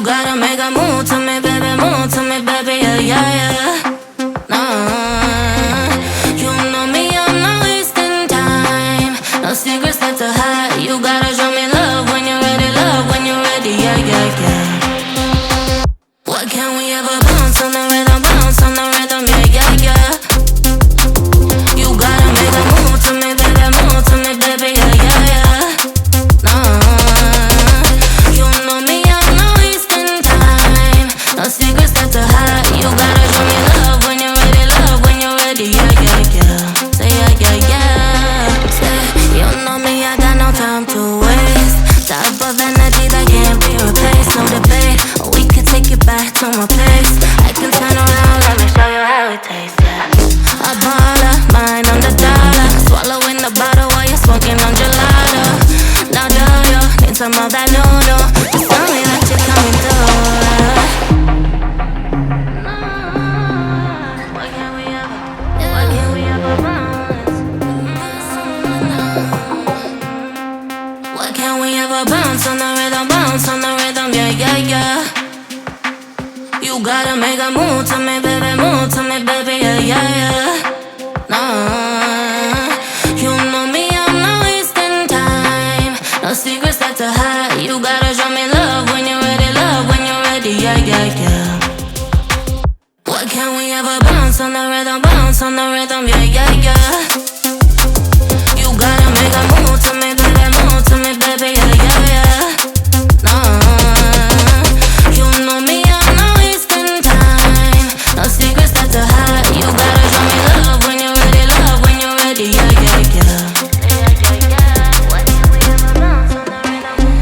gotta make a move to me, baby, move to me, baby, yeah, yeah, yeah. Nah, you know me, I'm not wasting time. No secrets left to hide. You gotta show me love when you're ready, yeah, yeah, yeah. What can we ever bounce on the rhythm, yeah, yeah, yeah. You gotta make a move to me, baby, yeah, yeah, yeah. Nah, you know me, I'm not wasting time. No secrets left to hide. You gotta show me love when you're ready, yeah, yeah, yeah. Say yeah, yeah, yeah. Say, you know me, I got no time to waste. Type of energy that can't be replaced, no debate. We could take it back to my place. I can turn around, let me show you how it tastes, yeah. A baller, mind on the dollar. Swallowing the bottle while you're smoking on gelato. Now do you need some of that noodle? Just tell me that you're coming through. What can we ever What can we ever bounce on the rhythm, yeah, yeah, yeah. You gotta make a move to me, baby, yeah, yeah, yeah. Nah, you know me, I'm not wasting time. No secrets left to hide. You gotta show me love when you're ready, yeah, yeah, yeah. What can we ever bounce on the rhythm, yeah, yeah, yeah. You gotta make a move to me, baby, yeah, yeah, yeah. Nah, you know me, I'm not wasting time. No secrets left to hide. You gotta show me love when you're ready, yeah, yeah, yeah. What can we ever bounce on the rhythm?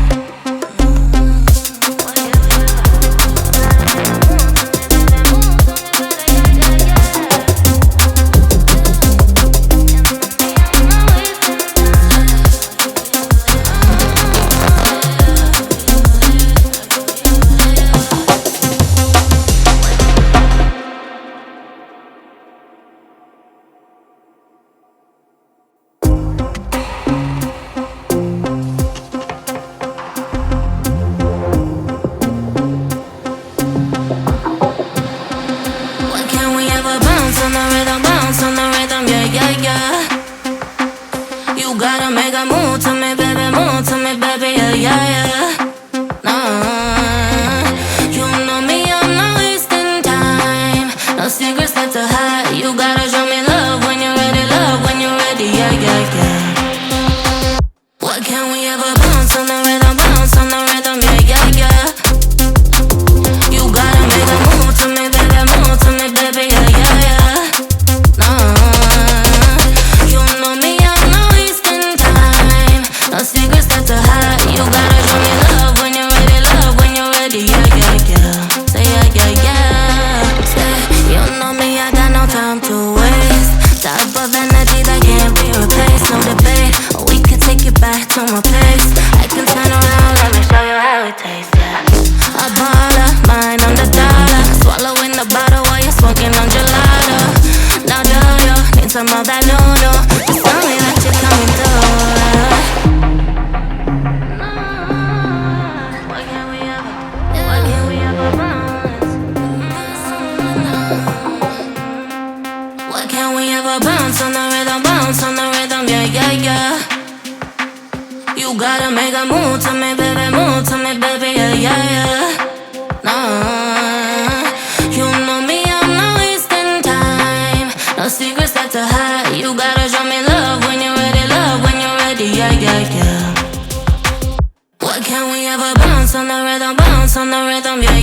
What can we bounce on the rhythm, yeah, yeah, yeah. You gotta make a move to me, baby, yeah, yeah, yeah. Nah, you know me, I'm not wasting time. No secrets left to hide. You gotta show me love when you're ready, yeah, yeah, yeah. What can we ever bounce on the rhythm, yeah, yeah, yeah. You gotta make a move to me, baby, yeah, yeah, yeah. You know me, I'm not wasting time. No secrets left to hide. You gotta show me love when you're ready, yeah, yeah, yeah. Say yeah, yeah, yeah. Say, you know me, I got no time to waste. Type of energy that can't be replaced, no debate. We could take it back to my place. I can turn around, let me show you how it tastes, yeah. A baller, mind on the dollar. Swallowing the bottle while you're smoking on gelato. Now do you need some of that noodle? Just tell me that you're coming through. What can we ever What can we ever bounce on the rhythm, yeah, yeah, yeah. You gotta make a move to me, baby, yeah, yeah, yeah. Nah, you know me, I'm not wasting time. No secrets left to hide. You gotta show me love when you're ready, yeah, yeah, yeah. What can we ever bounce on the rhythm, yeah.